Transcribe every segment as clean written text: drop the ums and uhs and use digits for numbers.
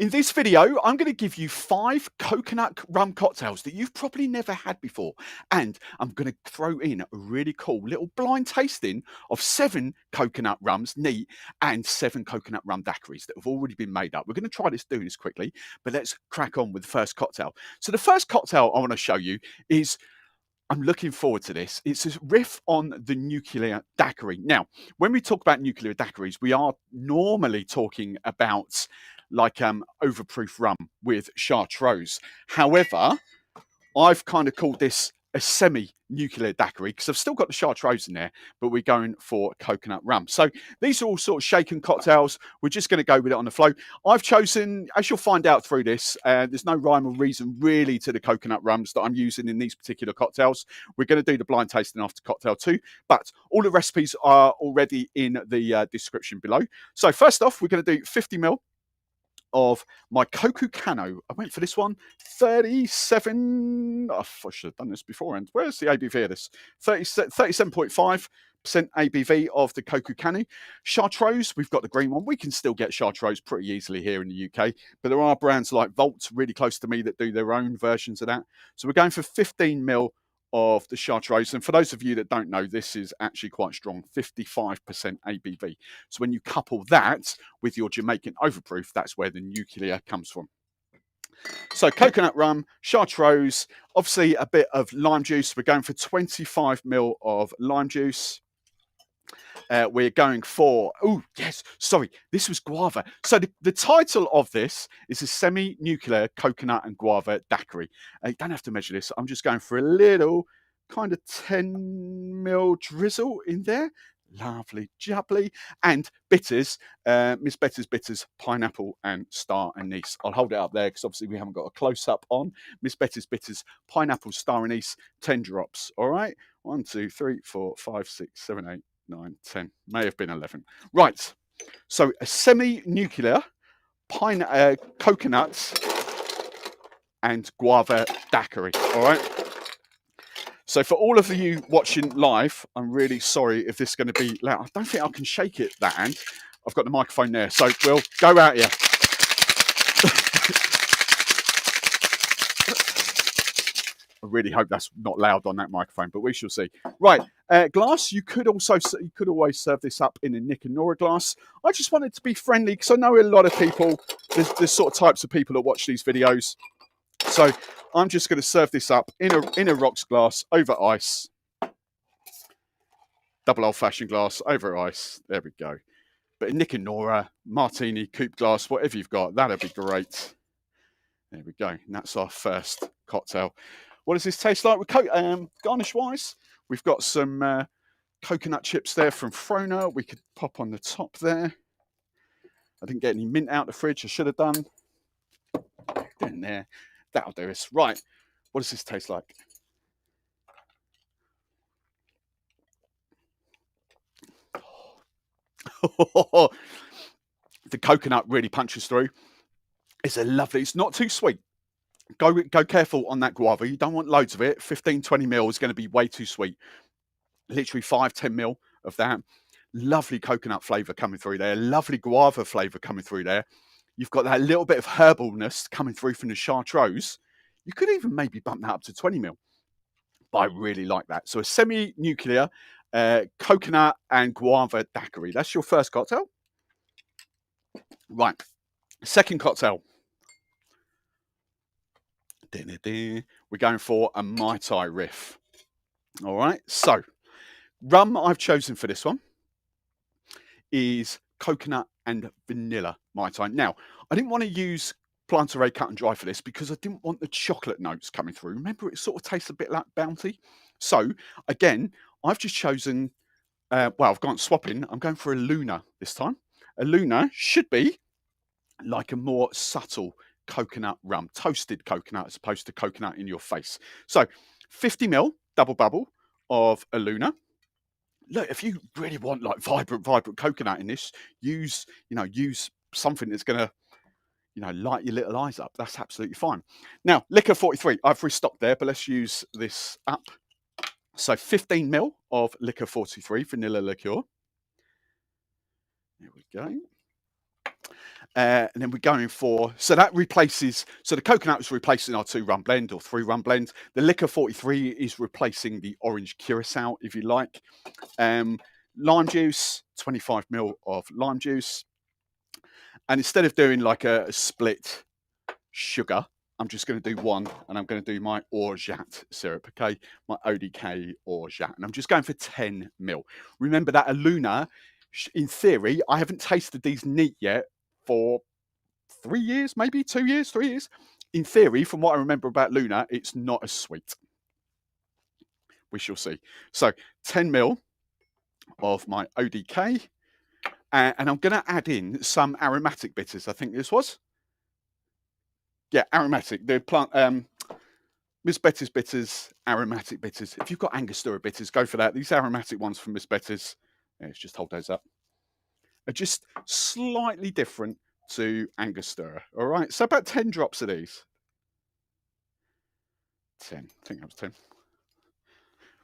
In this video, I'm going to give you 5 coconut rum cocktails that you've probably never had before. And I'm going to throw in a really cool little blind tasting of 7 coconut rums neat and 7 coconut rum daiquiris that have already been made up. We're going to try do this quickly, but let's crack on with the first cocktail. So the first cocktail I want to show you is, I'm looking forward to this. It's a riff on the nuclear daiquiri. Now, when we talk about nuclear daiquiris, we are normally talking about like overproof rum with Chartreuse. However, I've kind of called this a semi-nuclear daiquiri because I've still got the Chartreuse in there, but we're going for coconut rum. So these are all sort of shaken cocktails. We're just going to go with it on the flow. I've chosen, as you'll find out through this, there's no rhyme or reason really to the coconut rums that I'm using in these particular cocktails. We're going to do the blind tasting after cocktail 2, but all the recipes are already in the description below. So first off, we're going to do 50ml of my Koko Kanu. I went for this one, 37, I should have done this beforehand. Where's the ABV of this? 37.5% ABV of the Koko Kanu. Chartreuse, we've got the green one. We can still get Chartreuse pretty easily here in the UK, but there are brands like Vault, really close to me, that do their own versions of that. So we're going for 15ml of the Chartreuse, and for those of you that don't know, this is actually quite strong, 55% ABV. So when you couple that with your Jamaican overproof, that's where the nuclear comes from. So coconut rum, Chartreuse, obviously a bit of lime juice. We're going for 25ml of lime juice. We're going for, oh yes, sorry, this was guava. So the title of this is a semi-nuclear coconut and guava daiquiri. You don't have to measure this. I'm just going for a little kind of 10ml drizzle in there. Lovely jubbly. And bitters, Miss Betty's bitters, pineapple and star anise. I'll hold it up there because obviously we haven't got a close-up on. Miss Betty's bitters, pineapple, star anise, 10 drops. All right, 1, 2, 3, 4, 5, 6, 7, 8, 9, 10, may have been 11. Right, so a semi-nuclear coconut and guava daiquiri, all right? So for all of you watching live, I'm really sorry if this is going to be loud. I don't think I can shake it that hand. I've got the microphone there, so we'll go out here. I really hope that's not loud on that microphone, but we shall see. Right, glass. You could always serve this up in a Nick and Nora glass. I just wanted to be friendly because I know a lot of people. There's sort of types of people that watch these videos, so I'm just going to serve this up in a rocks glass over ice. Double old-fashioned glass over ice. There we go. But a Nick and Nora, Martini, coupe glass, whatever you've got, that'd be great. There we go. And that's our first cocktail. What does this taste like? Garnish-wise, we've got some coconut chips there from Frona. We could pop on the top there. I didn't get any mint out the fridge. I should have done. In there. That'll do us. Right. What does this taste like? The coconut really punches through. It's a lovely, it's not too sweet. Go careful on that guava. You don't want loads of it. 15, 20ml is going to be way too sweet. Literally 5, 10ml of that. Lovely coconut flavour coming through there. Lovely guava flavour coming through there. You've got that little bit of herbalness coming through from the Chartreuse. You could even maybe bump that up to 20ml. But I really like that. So a semi-nuclear coconut and guava daiquiri. That's your first cocktail. Right. Second cocktail. We're going for a Mai Tai Riff. All right. So rum I've chosen for this one is coconut and vanilla Mai Tai. Now, I didn't want to use Plantaray cut and dry for this because I didn't want the chocolate notes coming through. Remember, it sort of tastes a bit like Bounty. So again, I've just chosen, well, I've gone swapping. I'm going for a Aluna this time. A Aluna should be like a more subtle coconut rum, toasted coconut as opposed to coconut in your face. So 50ml double bubble of Aluna. Look, if you really want like vibrant coconut in this, use something that's going to, light your little eyes up. That's absolutely fine. Now, liquor 43. I've restocked there, but let's use this up. So 15ml of liquor 43, vanilla liqueur. There we go. And then we're going for, so that replaces, so the coconut is replacing our 2-rum blend or 3-rum blend. The liquor 43 is replacing the orange curacao, if you like. Lime juice, 25 ml of lime juice. And instead of doing like a split sugar, I'm just going to do one, and I'm going to do my orgeat syrup, okay? My ODK orgeat, and I'm just going for 10 ml. Remember that Aluna, in theory, I haven't tasted these neat yet for 3 years, maybe 2 years, 3 years. In theory, from what I remember about Luna, it's not as sweet. We shall see. So 10 ml of my ODK, and I'm going to add in some aromatic bitters. I think this was. Yeah, aromatic. The plant, Miss Betty's bitters, aromatic bitters. If you've got Angostura bitters, go for that. These aromatic ones from Miss Betty's, let's just hold those up, are just slightly different to Angostura. All right, so about 10 drops of these. 10, I think that was 10.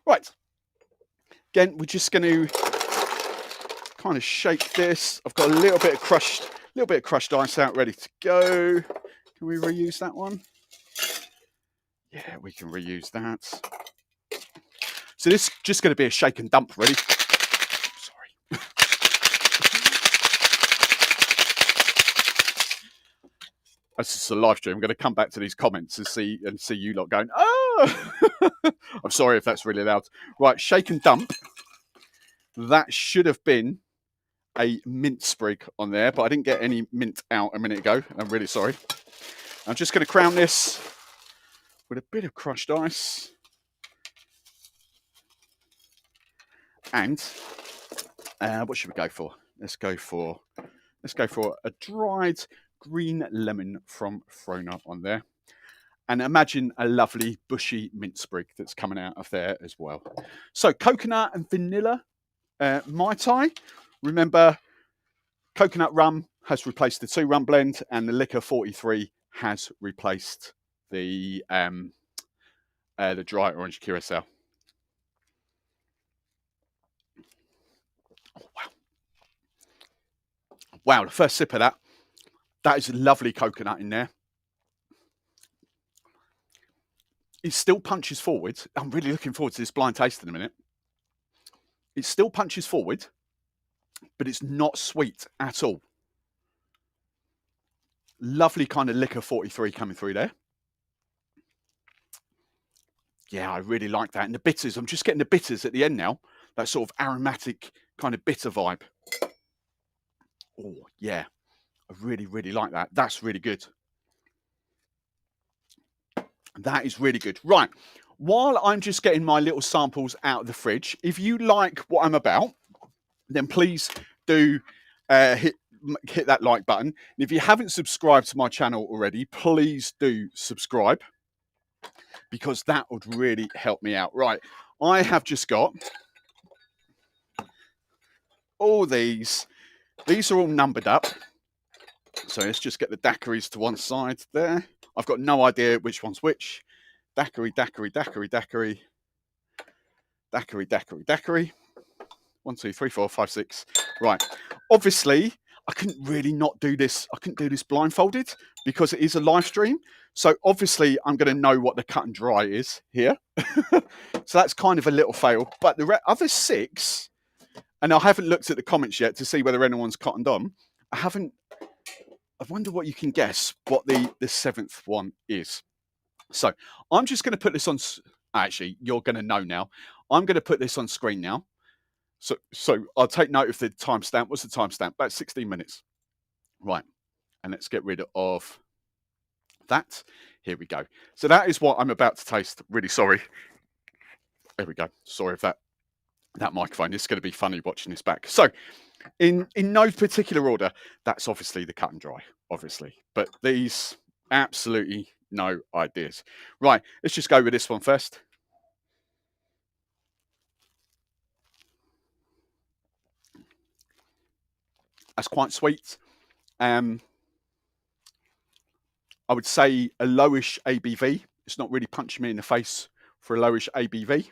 Right. Again, we're just going to kind of shake this. I've got a little bit of crushed ice out ready to go. Can we reuse that one? Yeah, we can reuse that. So this is just going to be a shake and dump, ready? Sorry. This is a live stream. I'm going to come back to these comments and see you lot going, oh! I'm sorry if that's really loud. Right, shake and dump. That should have been a mint sprig on there, but I didn't get any mint out a minute ago. I'm really sorry. I'm just going to crown this with a bit of crushed ice. And what should we go for? Let's go for a dried green lemon from Frona on there. And imagine a lovely bushy mint sprig that's coming out of there as well. So coconut and vanilla Mai Tai. Remember, coconut rum has replaced the 2-rum blend, and the liquor 43 has replaced the dry orange curacao. Oh, wow. Wow, the first sip of that. That is a lovely coconut in there. It still punches forward. I'm really looking forward to this blind taste in a minute. It still punches forward, but it's not sweet at all. Lovely kind of liquor 43 coming through there. Yeah, I really like that. And the bitters, I'm just getting the bitters at the end now. That sort of aromatic kind of bitter vibe. Oh, yeah. I really, really like that. That's really good. That is really good. Right. While I'm just getting my little samples out of the fridge, if you like what I'm about, then please do hit that like button. And if you haven't subscribed to my channel already, please do subscribe, because that would really help me out. Right. I have just got all these. These are all numbered up. So let's just get the daiquiris to one side there. I've got no idea which one's which. Daiquiri, daiquiri, daiquiri, daiquiri. Daiquiri, daiquiri, daiquiri. 1, 2, 3, 4, 5, 6. Right. Obviously, I couldn't really not do this. I couldn't do this blindfolded because it is a live stream. So obviously, I'm going to know what the cut and dry is here. So that's kind of a little fail. But the other 6, and I haven't looked at the comments yet to see whether anyone's cottoned on. I wonder what you can guess what the 7th one is. So I'm just going to put this on. Actually, you're going to know now. I'm going to put this on screen now. So I'll take note of the timestamp. What's the timestamp? About 16 minutes. Right. And let's get rid of that. Here we go. So that is what I'm about to taste. Really sorry. There we go. Sorry if that microphone. It's going to be funny watching this back. So in no particular order, that's obviously the cut and dry, obviously. But these, absolutely no ideas. Right, let's just go with this one first. That's quite sweet. I would say a lowish ABV. It's not really punching me in the face for a lowish ABV.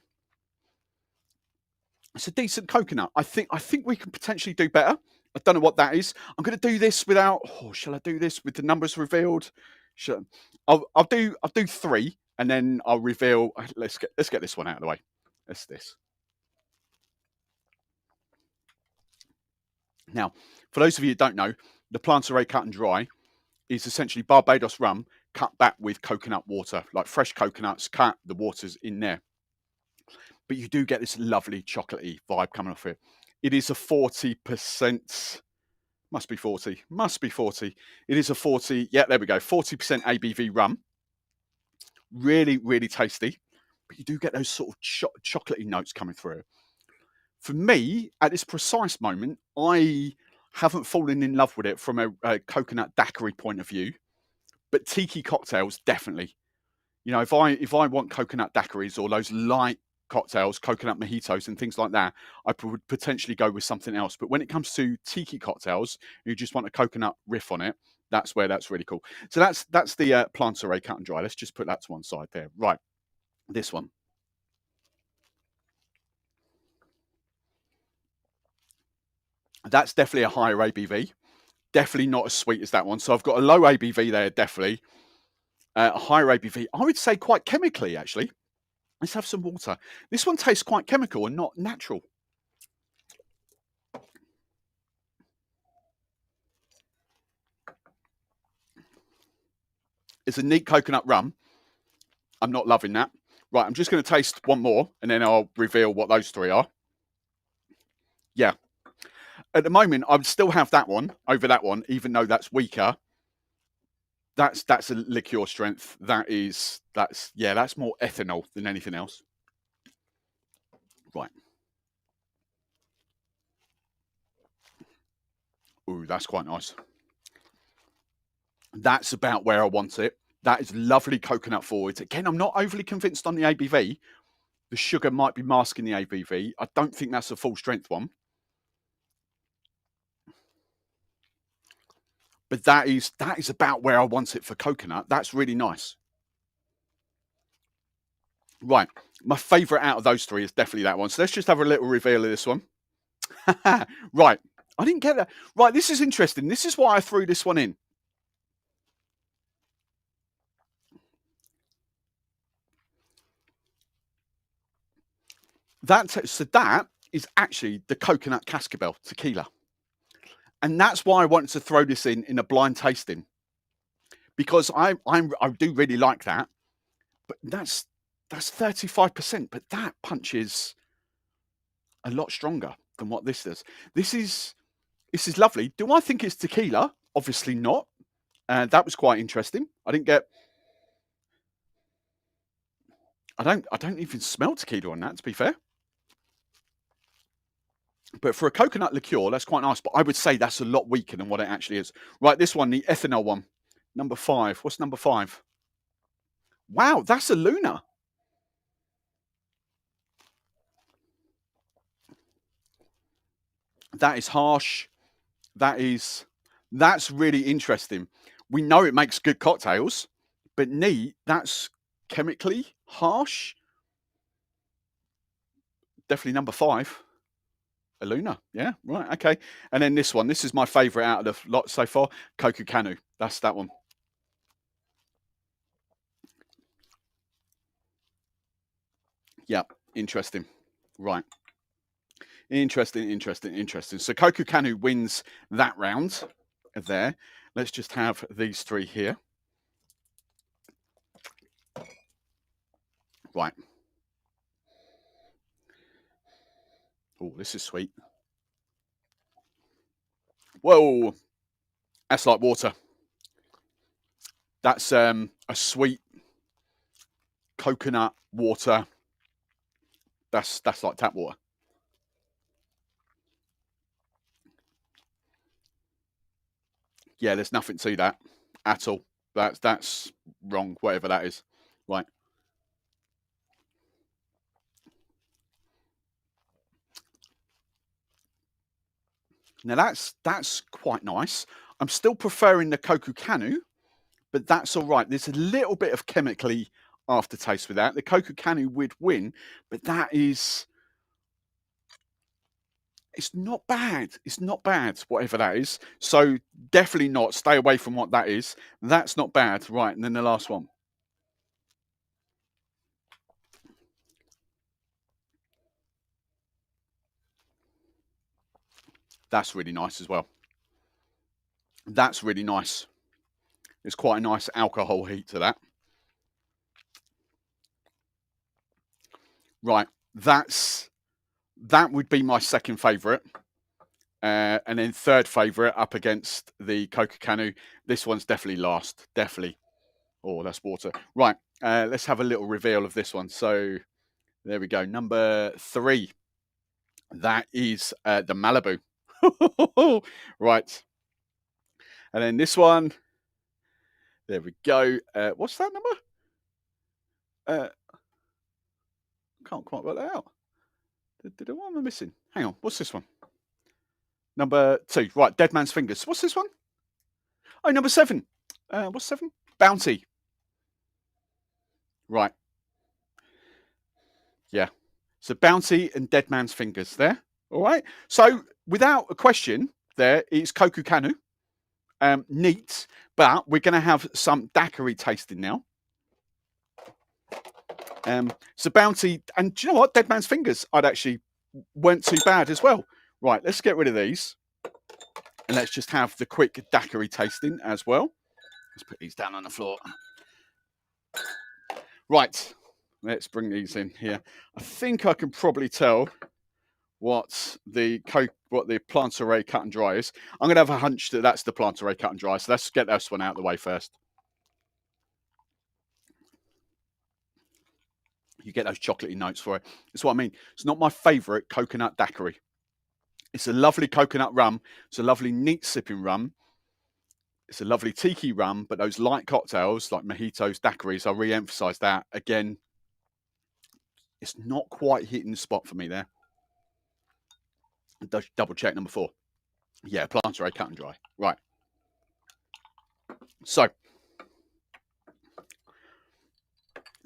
It's a decent coconut. I think we can potentially do better I don't know what that is. I'm going to do this without. Oh, shall I do this with the numbers revealed? I'll do 3, and then I'll reveal. Let's get this one out of the way. That's this. Now, for those of you who don't know, the Plantaray Cut and Dry is essentially Barbados rum cut back with coconut water, like fresh coconuts cut. The water's in there, but you do get this lovely chocolatey vibe coming off it. It is a 40%. Must be 40. Must be 40. It is a 40. Yeah, there we go. 40% ABV rum. Really, really tasty. But you do get those sort of chocolatey notes coming through. For me, at this precise moment, I haven't fallen in love with it from a coconut daiquiri point of view. But tiki cocktails, definitely. You know, if I want coconut daiquiris or those light cocktails, coconut mojitos and things like that, I would potentially go with something else. But when it comes to tiki cocktails, you just want a coconut riff on it. That's where that's really cool. So that's the Plantaray Cut and Dry. Let's just put that to one side there. Right, this one. That's definitely a higher ABV. Definitely not as sweet as that one. So I've got a low ABV there, definitely. A higher ABV. I would say quite chemically, actually. Let's have some water. This one tastes quite chemical and not natural. It's a neat coconut rum. I'm not loving that. Right, I'm just going to taste one more, and then I'll reveal what those 3 are. Yeah. At the moment, I would still have that one over that one, even though that's weaker. That's a liqueur strength. That's more ethanol than anything else. Right. Ooh, that's quite nice. That's about where I want it. That is lovely coconut forward. Again, I'm not overly convinced on the ABV. The sugar might be masking the ABV. I don't think that's a full strength one. But that is about where I want it for coconut. That's really nice. Right. My favourite out of those 3 is definitely that one. So let's just have a little reveal of this one. Right. I didn't get that. Right, this is interesting. This is why I threw this one in. That is actually the coconut cascabel tequila. And that's why I wanted to throw this in a blind tasting. Because I do really like that. But that's 35%. But that punches a lot stronger than what this does. This is lovely. Do I think it's tequila? Obviously not. That was quite interesting. I don't even smell tequila on that, to be fair. But for a coconut liqueur, that's quite nice. But I would say that's a lot weaker than what it actually is. Right, this one, the ethanol one, number 5. What's number 5? Wow, that's Aluna. That is harsh. That's really interesting. We know it makes good cocktails, but neat, that's chemically harsh. Definitely number 5. Aluna, yeah, right, okay. And then this one, this is my favourite out of the lot so far, Koko Kanu. That's that one. Yeah, interesting. Right. Interesting. So Koko Kanu wins that round there. Let's just have these 3 here. Right. Oh, this is sweet. Whoa, that's like water. That's a sweet coconut water. That's like tap water. Yeah, there's nothing to that at all. That's wrong, whatever that is. Right. Now that's quite nice. I'm still preferring the Koko Kanu, but that's all right. There's a little bit of chemically aftertaste with that. The Koko Kanu would win, but that is It's not bad. It's not bad, whatever that is. So definitely not. Stay away from what that is. That's not bad. Right, and then the last one. That's really nice as well. That's really nice. There's quite a nice alcohol heat to that. Right, that would be my second favourite. And then third favourite up against the Koko Kanu. This one's definitely last. Definitely. Oh, that's water. Right, let's have a little reveal of this one. So there we go. Number 3. That is the Malibu. Right. And then this one. There we go. What's that number? Can't quite work that out. What am I missing? Hang on. What's this one? Number 2. Right. Dead Man's Fingers. What's this one? Oh, number 7. What's 7? Bounty. Right. Yeah. So Bounty and Dead Man's Fingers there. All right. So without a question, there is Koko Kanu. Neat. But we're going to have some daiquiri tasting now. So Bounty, and do you know what? Dead Man's Fingers, I'd actually weren't too bad as well. Right, let's get rid of these. And let's just have the quick daiquiri tasting as well. Let's put these down on the floor. Right, let's bring these in here. I think I can probably tell what the Plantaray cut and dry is. I'm going to have a hunch that that's the Plantaray cut and dry. So let's get this one out of the way first. You get those chocolatey notes for it. That's what I mean. It's not my favourite coconut daiquiri. It's a lovely coconut rum. It's a lovely neat sipping rum. It's a lovely tiki rum, but those light cocktails like mojitos, daiquiris, I re-emphasise that. Again, it's not quite hitting the spot for me there. Double check number 4. Yeah, Plantaray cut and dry. Right. So,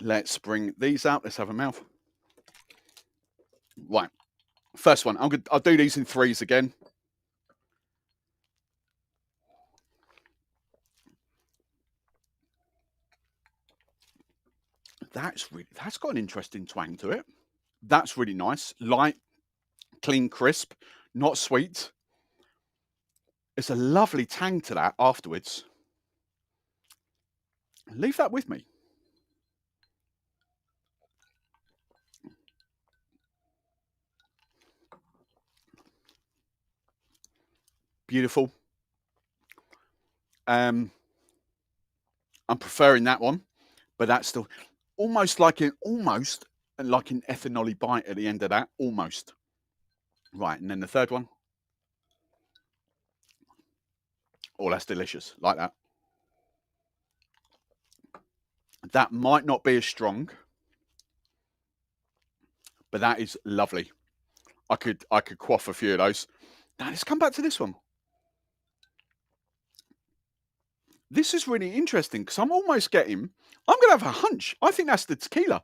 let's bring these out. Let's have a mouth. Right. First one. I'll do these in 3s again. That's got an interesting twang to it. That's really nice. Light, clean, crisp, not sweet. It's a lovely tang to that afterwards. Leave that with me. Beautiful. I'm preferring that one, but that's still almost like an ethanol bite at the end of that. Almost. Right, and then the third one. Oh, that's delicious. Like that. That might not be as strong, but that is lovely. I could quaff a few of those. Now let's come back to this one. This is really interesting because I'm almost getting. I'm going to have a hunch. I think that's the tequila,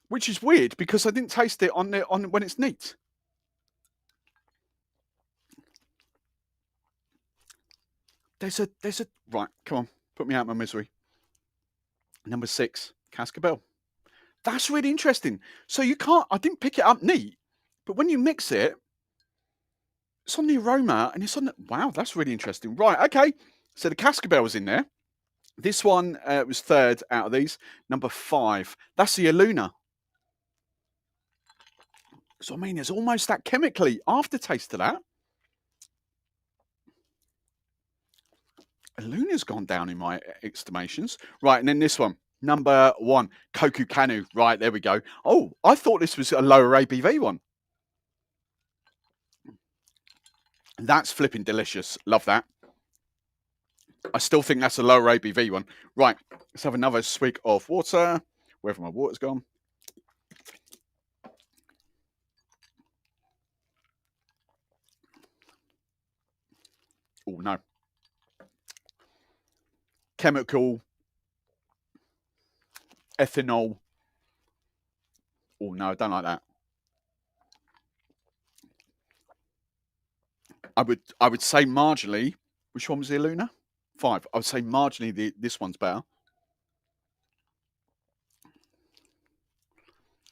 which is weird because I didn't taste it on when it's neat. There's a right. Come on, put me out of my misery. Number 6, Cascabel. That's really interesting. So you can't. I didn't pick it up neat, but when you mix it, it's on the aroma and it's on the. Wow, that's really interesting. Right. Okay. So the Cascabel was in there. This one was 3rd out of these. Number 5. That's the Aluna. So I mean, there's almost that chemically aftertaste to that. Aluna's gone down in my estimations. Right, and then this one. Number 1, Koko Kanu. Right, there we go. Oh, I thought this was a lower ABV one. That's flipping delicious. Love that. I still think that's a lower ABV one. Right, let's have another swig of water. Wherever my water's gone. Oh, no. Chemical. Ethanol. Oh, no, I don't like that. I would say marginally. Which one was the Aluna? 5. I would say marginally this one's better.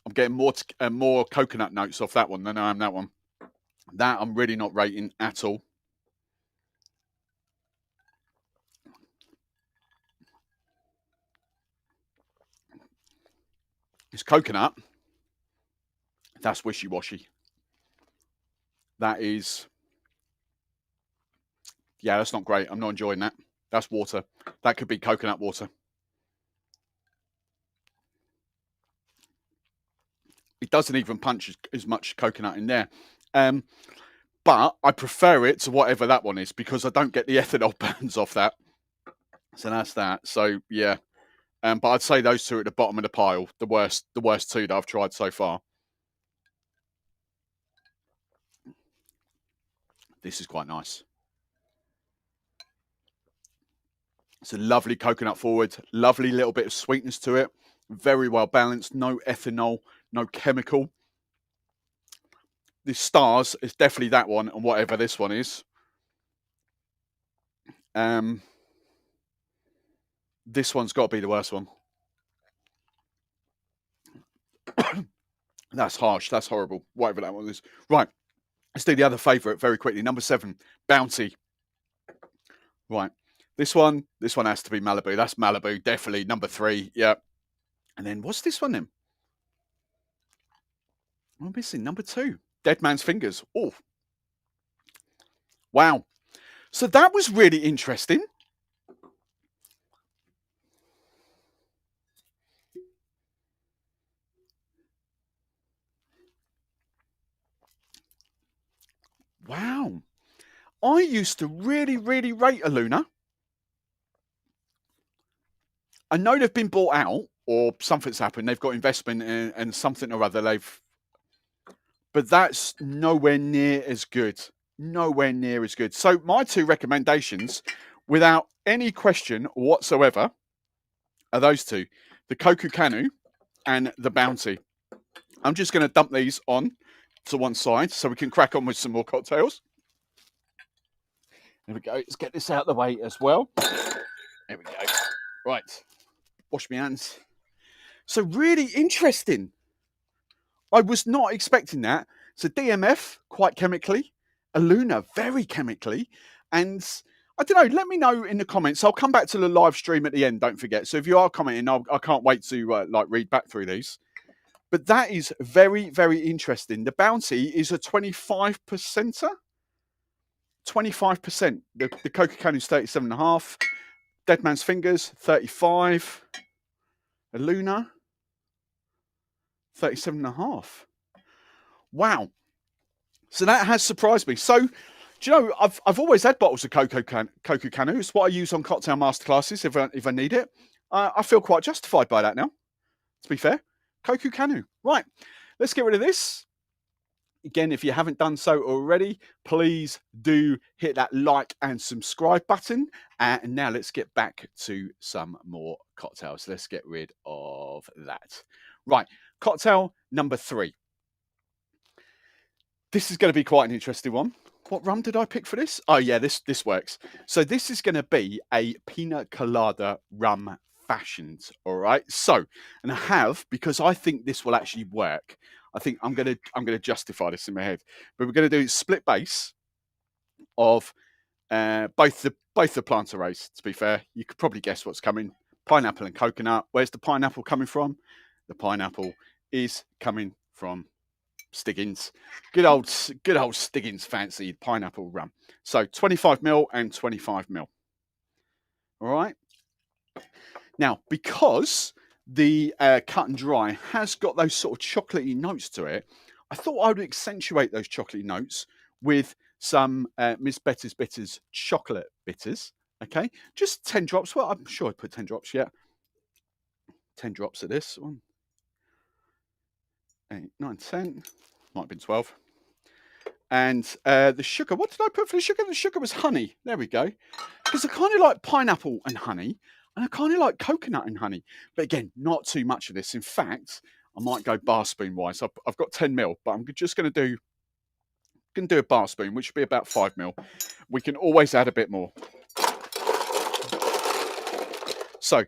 I'm getting more coconut notes off that one than I am that one. That I'm really not rating at all. It's coconut. That's wishy-washy. That is, yeah, that's not great. I'm not enjoying that. That's water. That could be coconut water. It doesn't even punch as much coconut in there. But I prefer it to whatever that one is because I don't get the ethanol burns off that. So that's that. So yeah. But I'd say those two are at the bottom of the pile. The worst two that I've tried so far. This is quite nice. It's a lovely coconut forward, lovely little bit of sweetness to it. Very well balanced, no ethanol, no chemical. The stars is definitely that one, and whatever this one is. This one's got to be the worst one. That's harsh. That's horrible. Whatever that one is. Right. Let's do the other favourite very quickly. Number 7, Bounty. Right. This one has to be Malibu. That's Malibu, definitely. Number 3. Yeah. And then what's this one then? I'm missing number 2. Dead Man's Fingers. Oh. Wow. So that was really interesting. Wow. I used to really, really rate Aluna. I know they've been bought out or something's happened. They've got investment and something or other. But that's nowhere near as good. Nowhere near as good. So my 2 recommendations, without any question whatsoever, are those 2. The Koko Kanu and the Bounty. I'm just going to dump these on to one side so we can crack on with some more cocktails. There we go. Let's get this out of the way as well. There we go. Right. Wash my hands. So really interesting. I was not expecting that. So DMF, quite chemically. Aluna, very chemically. And I don't know, let me know in the comments. I'll come back to the live stream at the end, don't forget. So if you are commenting, I can't wait to read back through these. But that is very, very interesting. The Bounty is a 25%er. 25%. The Koko Kanu is 37.5. Dead Man's Fingers, 35. Aluna, 37.5. Wow. So that has surprised me. So, do you know, I've always had bottles of Koko Kanu. It's what I use on cocktail masterclasses if I need it. I feel quite justified by that now, to be fair. Koko Kanu. Right. Let's get rid of this. Again, if you haven't done so already, please do hit that like and subscribe button. And now let's get back to some more cocktails. Let's get rid of that. Right, cocktail number 3. This is going to be quite an interesting one. What rum did I pick for this? Oh, yeah, this works. So this is going to be a Pina Colada rum fashioned, all right? So, and I have, because I think this will actually work, I think I'm gonna justify this in my head. But we're going to do split base of both the plantains. To be fair, you could probably guess what's coming. Pineapple and coconut. Where's the pineapple coming from? The pineapple is coming from Stiggins. Good old Stiggins fancy pineapple rum. So 25ml and 25ml. All right. Now, because the cut and dry has got those sort of chocolatey notes to it, I thought I would accentuate those chocolatey notes with some Miss Betty's Bitters chocolate bitters. Okay, just 10 drops. Well, I'm sure I put 10 drops. Yeah, 10 drops of this. 1, 8, 9, 10. Might have been 12. And the sugar. What did I put for the sugar? The sugar was honey. There we go. Because I kind of like pineapple and honey. And I kind of like coconut and honey. But again, not too much of this. In fact, I might go bar spoon wise. I've got 10ml, but I'm just going to do Can do a bar spoon, which would be about 5 ml. We can always add a bit more. So,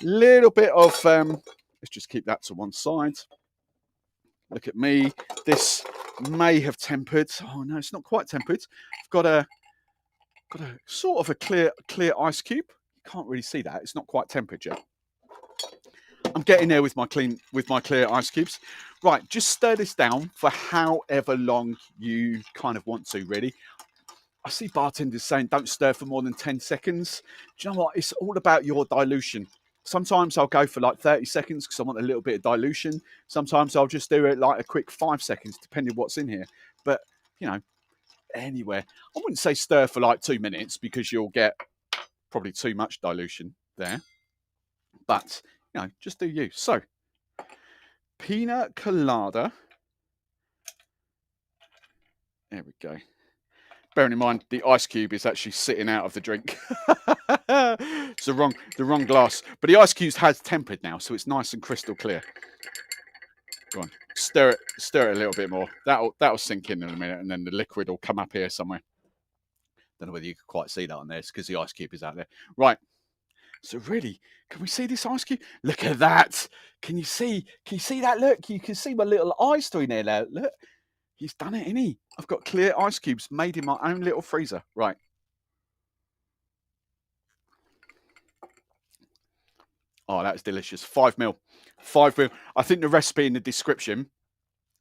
little bit of, let's just keep that to one side. Look at me. This may have tempered. Oh no, it's not quite tempered. I've got a sort of a clear ice cube. You can't really see that. It's not quite tempered yet. I'm getting there with my clear ice cubes. Right, just stir this down for however long you kind of want to, really. I see bartenders saying don't stir for more than 10 seconds. Do you know what? It's all about your dilution. Sometimes I'll go for like 30 seconds because I want a little bit of dilution. Sometimes I'll just do it like a quick 5 seconds, depending what's in here. But, you know, anywhere. I wouldn't say stir for like 2 minutes because you'll get probably too much dilution there. But, you know, just do you. So, Pina Colada. There we go. Bearing in mind, the ice cube is actually sitting out of the drink. It's the wrong glass. But the ice cube has tempered now, so it's nice and crystal clear. Go on, stir it a little bit more. That'll sink in a minute, and then the liquid will come up here somewhere. Don't know whether you can quite see that on there. It's because the ice cube is out there. Right. So really, can we see this ice cube? Look at that. Can you see that? Look, you can see my little eyes through there. Look. He's done it, isn't he? I've got clear ice cubes made in my own little freezer. Right. Oh, that's delicious. 5 ml. 5 ml. I think the recipe in the description,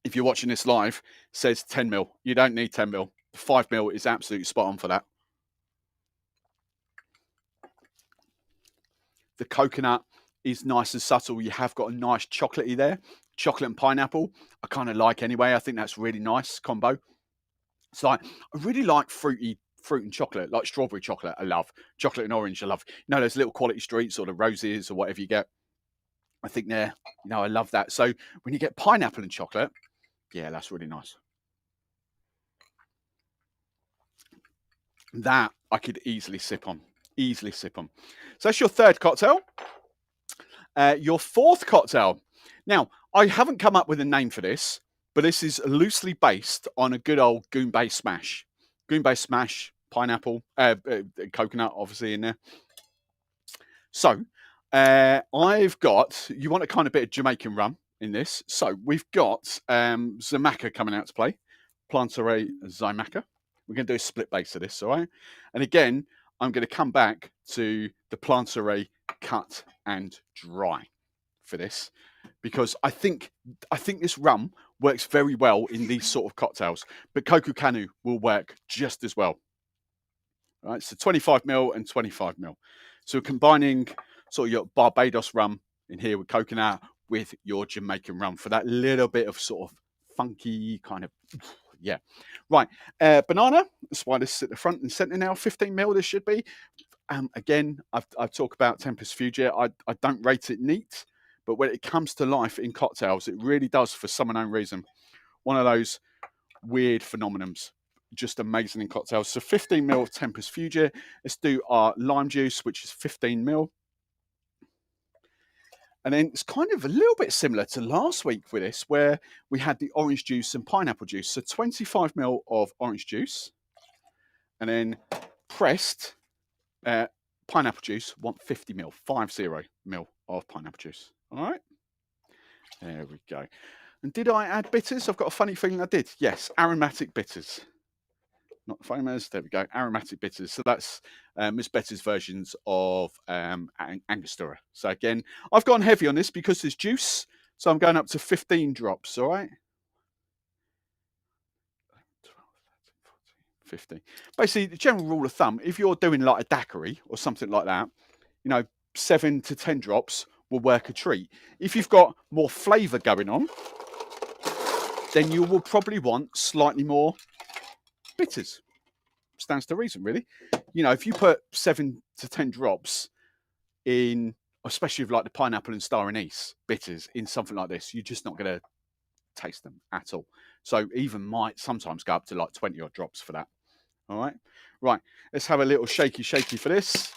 if you're watching this live, says 10 ml. You don't need 10 ml. 5 ml is absolutely spot on for that. The coconut is nice and subtle. You have got a nice chocolatey there. Chocolate and pineapple, I kind of like anyway. I think that's really nice combo. So I really like fruit and chocolate, like strawberry chocolate. I love chocolate and orange. I love, you know, those little quality streets or the roses or whatever you get. I think they're, you know, I love that. So when you get pineapple and chocolate, yeah, that's really nice. That I could easily sip on. So that's your third cocktail. Your fourth cocktail. Now, I haven't come up with a name for this, but this is loosely based on a good old Goombay smash. Goombay smash, pineapple, coconut, obviously, in there. So, I've got, you want a kind of bit of Jamaican rum in this. So, we've got Zamaka coming out to play. Plantaray Zamaka. We're going to do a split base of this, all right? And again, I'm going to come back to the Plantaray cut and dry for this, because I think this rum works very well in these sort of cocktails, but Koko Kanu will work just as well. All right, so 25 ml and 25 ml. So we're combining sort of your Barbados rum in here with coconut with your Jamaican rum for that little bit of sort of funky kind of, yeah. Right, banana. That's why this is at the front and centre now. 15 ml this should be. Again, I've talked about Tempus Fugit. I don't rate it neat, but when it comes to life in cocktails, it really does for some unknown reason. One of those weird phenomenons. Just amazing in cocktails. So 15 ml of Tempus Fugit. Let's do our lime juice, which is 15 ml. And then it's kind of a little bit similar to last week with this, where we had the orange juice and pineapple juice. So 25 ml of orange juice. And then pressed pineapple juice, 50 ml, 50 ml of pineapple juice. All right. There we go. And did I add bitters? I've got a funny feeling I did. Yes, aromatic bitters. Not famous. There we go. Aromatic bitters. So that's Miss Betty's versions of Angostura. So again, I've gone heavy on this because there's juice. So I'm going up to 15 drops. All right. 15. Basically, the general rule of thumb, if you're doing like a daiquiri or something like that, you know, 7 to 10 drops will work a treat. If you've got more flavour going on, then you will probably want slightly more bitters. Stands to reason, really. You know, if you put 7 to 10 drops in, especially with like the pineapple and star anise bitters in something like this, you're just not going to taste them at all. So even might sometimes go up to like 20 odd drops for that. All right. Right. Let's have a little shaky for this.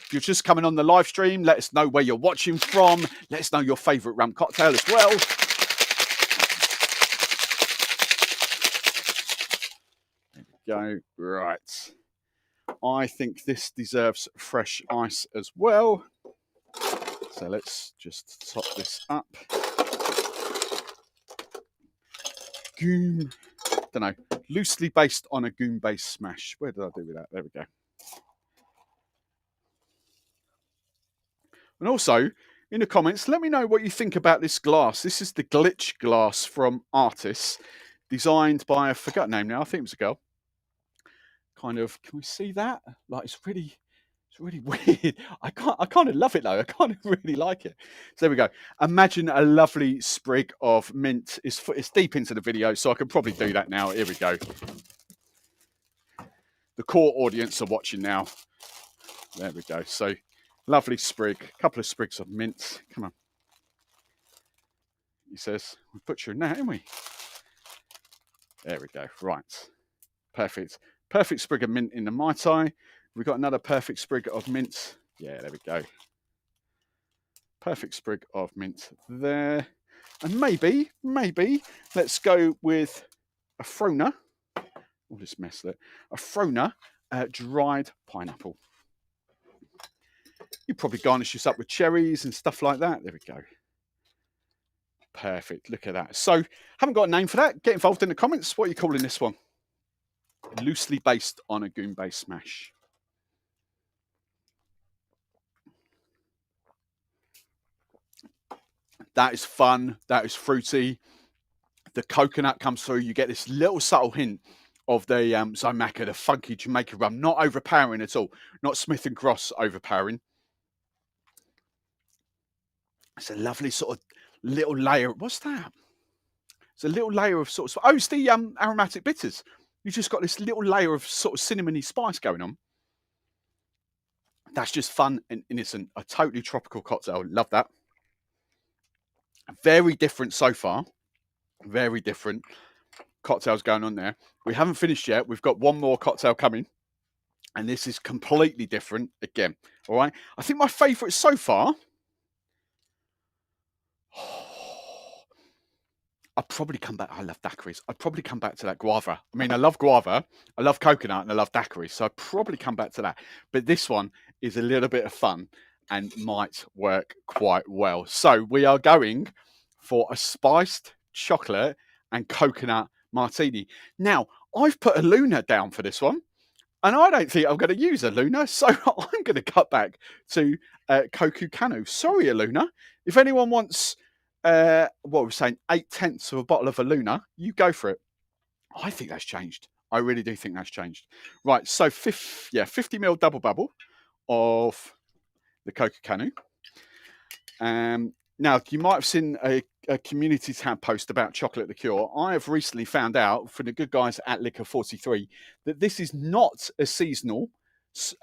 If you're just coming on the live stream, let us know where you're watching from. Let us know your favourite rum cocktail as well. go. Right. I think this deserves fresh ice as well. So let's just top this up. Don't know, loosely based on a Goombay smash. Where did I do with that? There we go. And also, in the comments, let me know what you think about this glass. This is the glitch glass from Artis, designed by, I forgot the name now, I think it was a girl. Kind of, can we see that? Like, it's really weird. I kind of love it though. I kind of really like it. So there we go. Imagine a lovely sprig of mint. It's deep into the video, so I can probably do that now. Here we go. The core audience are watching now. There we go. So lovely sprig, a couple of sprigs of mint. Come on. He says, we're butchering that, aren't we? There we go. Right. Perfect. Perfect sprig of mint in the Mai Tai. We've got another perfect sprig of mint. Yeah, there we go. Perfect sprig of mint there. And maybe, let's go with a Frona. All this mess there. A Frona dried pineapple. You probably garnish this up with cherries and stuff like that. There we go. Perfect. Look at that. So, haven't got a name for that. Get involved in the comments. What are you calling this one? Loosely based on a Goombay smash. That is fun. That is fruity. The coconut comes through. You get this little subtle hint of the Zomaka, the funky Jamaica rum. Not overpowering at all. Not Smith & Cross overpowering. It's a lovely sort of little layer. What's that? It's a little layer of sort of... Oh, it's the aromatic bitters. You've just got this little layer of sort of cinnamony spice going on. That's just fun and innocent. A totally tropical cocktail. Love that. Very different so far. Very different cocktails going on there. We haven't finished yet. We've got one more cocktail coming. And this is completely different again. All right. I think my favourite so far... I'd probably come back. I love daiquiris. I'd probably come back to that guava. I mean, I love guava. I love coconut and I love daiquiri. So I'd probably come back to that. But this one is a little bit of fun and might work quite well. So we are going for a spiced chocolate and coconut martini. Now, I've put Aluna down for this one. And I don't think I'm going to use Aluna. So I'm going to cut back to Koko Kanu. Sorry, Aluna. If anyone wants... what we're saying, 8/10 of a bottle of Aluna, you go for it. I think that's changed. I really do think that's changed. Right, so 50ml double bubble of the Koko Kanu. Now, you might have seen a community tab post about chocolate liqueur. I have recently found out from the good guys at Liquor 43 that this is not a seasonal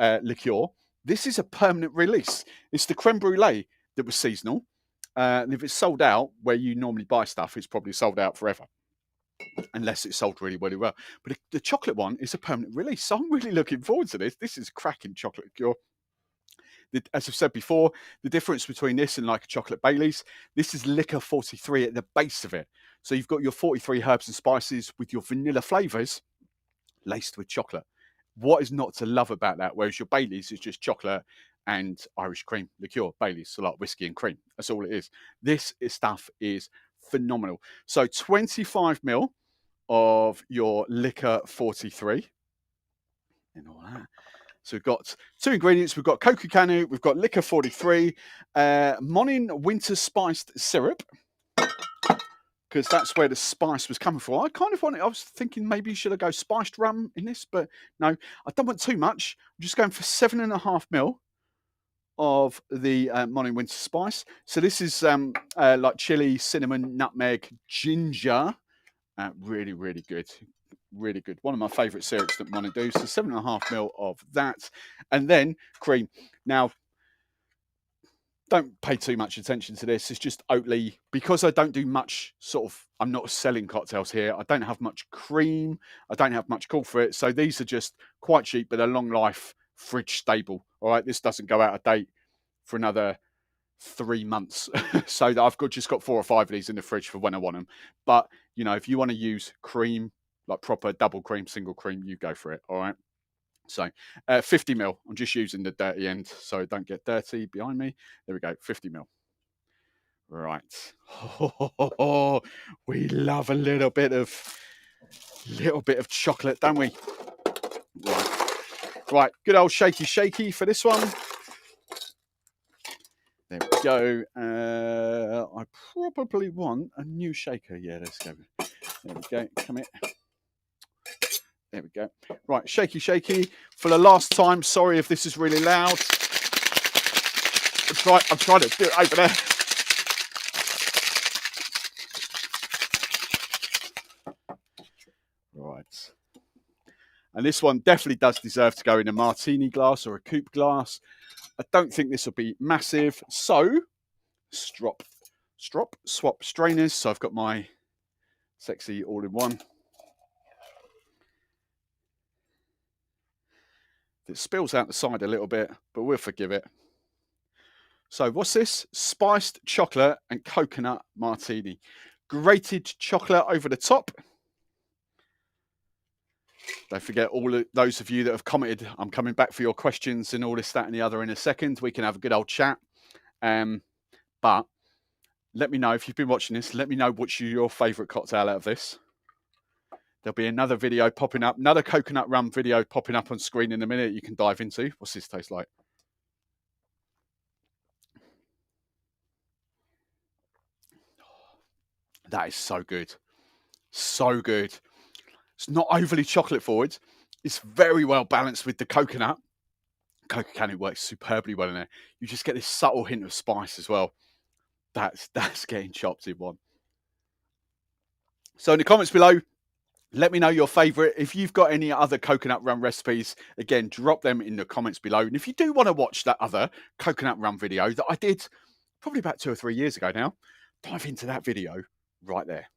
liqueur. This is a permanent release. It's the creme brulee that was seasonal. And if it's sold out where you normally buy stuff, it's probably sold out forever, unless it's sold really, really well. But the chocolate one is a permanent release. So I'm really looking forward to this. This is cracking chocolate liqueur. As I've said before, the difference between this and like a chocolate Baileys, this is Liquor 43 at the base of it. So you've got your 43 herbs and spices with your vanilla flavours laced with chocolate. What is not to love about that? Whereas your Baileys is just chocolate and Irish cream liqueur. Baileys, so like whiskey and cream. That's all it is. This stuff is phenomenal. So 25ml of your Liquor 43 and all that. So we've got two ingredients. We've got Koko Kanu, we've got Liquor 43, Monin winter spiced syrup, because that's where the spice was coming from. I was thinking maybe should I go spiced rum in this, but no, I don't want too much. I'm just going for 7.5ml of the Monin winter spice. So this is like chili, cinnamon, nutmeg, ginger. Really, really good. Really good. One of my favourite syrups that Monin do. So 7.5ml of that. And then cream. Now, don't pay too much attention to this. It's just Oatly. Because I don't do much I'm not selling cocktails here. I don't have much cream. I don't have much call for it. So these are just quite cheap, but they're long life, fridge stable. All right. This doesn't go out of date for another 3 months. So I've just got 4 or 5 of these in the fridge for when I want them. But, you know, if you want to use cream, like proper double cream, single cream, you go for it. All right. So 50 ml. I'm just using the dirty end, so don't get dirty behind me. There we go, 50 ml. Right. Oh, we love a little bit of chocolate, don't we? Right. Good old shaky for this one. There we go. I probably want a new shaker. Yeah, let's go. There we go. Come here. There we go. Right, shaky. For the last time, sorry if this is really loud. I'm trying to do it over there. Right. And this one definitely does deserve to go in a martini glass or a coupe glass. I don't think this will be massive. So, swap strainers. So I've got my sexy all-in-one. It spills out the side a little bit, but we'll forgive it. So what's this? Spiced chocolate and coconut martini. Grated chocolate over the top. Don't forget, all of those of you that have commented, I'm coming back for your questions and all this, that, and the other in a second. We can have a good old chat. But let me know if you've been watching this. Let me know what's your favourite cocktail out of this. There'll be another video popping up, another coconut rum video popping up on screen in a minute you can dive into. What's this taste like? That is so good. So good. It's not overly chocolate forward. It's very well balanced with the coconut. Koko Kanu works superbly well in there. You just get this subtle hint of spice as well. That's getting chopped in one. So in the comments below, let me know your favourite. If you've got any other coconut rum recipes, again, drop them in the comments below. And if you do want to watch that other coconut rum video that I did probably about 2 or 3 years ago now, dive into that video right there.